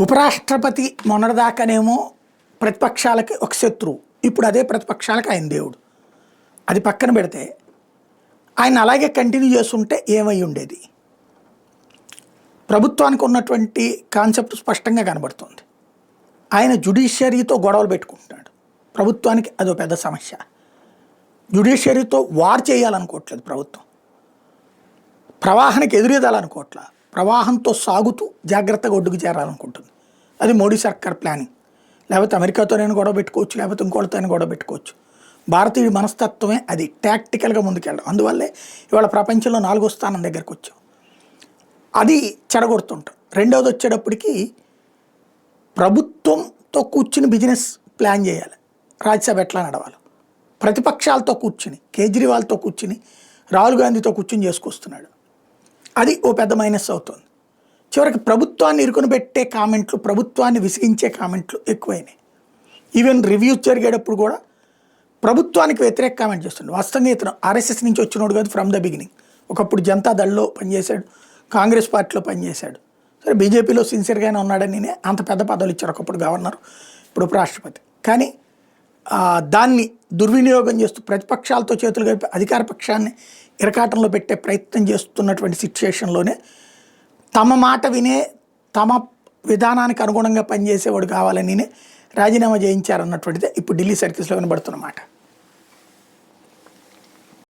ఉపరాష్ట్రపతి మొన్నటిదాకానేమో ప్రతిపక్షాలకి ఒక శత్రువు, ఇప్పుడు అదే ప్రతిపక్షాలకు ఆయన దేవుడు. అది పక్కన పెడితే ఆయన అలాగే కంటిన్యూ చేస్తుంటే ఏమై ఉండేది? ప్రభుత్వానికి ఉన్నటువంటి కాన్సెప్ట్ స్పష్టంగా కనబడుతుంది. ఆయన జ్యుడిషియరీతో గొడవలు పెట్టుకుంటున్నాడు. ప్రభుత్వానికి అదో పెద్ద సమస్య. జ్యుడిషియరీతో వార్ చేయాలనుకోవట్లేదు ప్రభుత్వం, ప్రవాహానికి ఎదురేదాలనుకోవట్లా, ప్రవాహంతో సాగుతూ జాగ్రత్తగా ఒడ్డుకు చేరాలనుకుంటుంది. అది మోడీ సర్కార్ ప్లానింగ్. లేకపోతే అమెరికాతోనైనా గొడవ పెట్టుకోవచ్చు, లేకపోతే ఇంకోటితోనైనా గొడవ పెట్టుకోవచ్చు. భారతీయ మనస్తత్వమే అది, టాక్టికల్గా ముందుకెళ్ళడం. అందువల్లే ఇవాళ ప్రపంచంలో 4వ స్థానం దగ్గరకు వచ్చాం. అది చెడగొడుతుంటాం. రెండవది వచ్చేటప్పటికి ప్రభుత్వంతో కూర్చుని బిజినెస్ ప్లాన్ చేయాలి, రాజ్యసభ ఎట్లా నడవాలి, ప్రతిపక్షాలతో కూర్చుని, కేజ్రీవాల్తో కూర్చుని, రాహుల్ గాంధీతో కూర్చుని చేసుకొస్తున్నాడు. అది ఓ పెద్ద మైనస్ అవుతుంది. చివరికి ప్రభుత్వాన్ని ఇరుకుని పెట్టే కామెంట్లు, ప్రభుత్వాన్ని విసిగించే కామెంట్లు ఎక్కువైనాయి. ఈవెన్ రివ్యూస్ జరిగేటప్పుడు కూడా ప్రభుత్వానికి వ్యతిరేక కామెంట్ చేస్తుండే. వాస్తవంగా ఇతను ఆర్ఎస్ఎస్ నుంచి వచ్చినోడు కాదు, ఫ్రమ్ ద బిగినింగ్. ఒకప్పుడు దళ్లో పనిచేశాడు, కాంగ్రెస్ పార్టీలో పనిచేశాడు. సరే బీజేపీలో సిన్సియర్గానే ఉన్నాడని అంత పెద్ద పదవులు ఇచ్చారు, ఒకప్పుడు గవర్నర్, ఇప్పుడు ఉపరాష్ట్రపతి. కానీ దాన్ని దుర్వినియోగం చేస్తూ ప్రతిపక్షాలతో చేతులు కలిపి అధికార పక్షాన్ని ఇరకాటంలో పెట్టే ప్రయత్నం చేస్తున్నటువంటి సిచ్యుయేషన్లోనే తమ మాట వినే, తమ విధానానికి అనుగుణంగా పనిచేసేవాడు కావాలని రాజీనామా చేయించారన్నటువంటిదే ఇప్పుడు ఢిల్లీ సర్కిల్స్లో వినబడుతున్నమాట.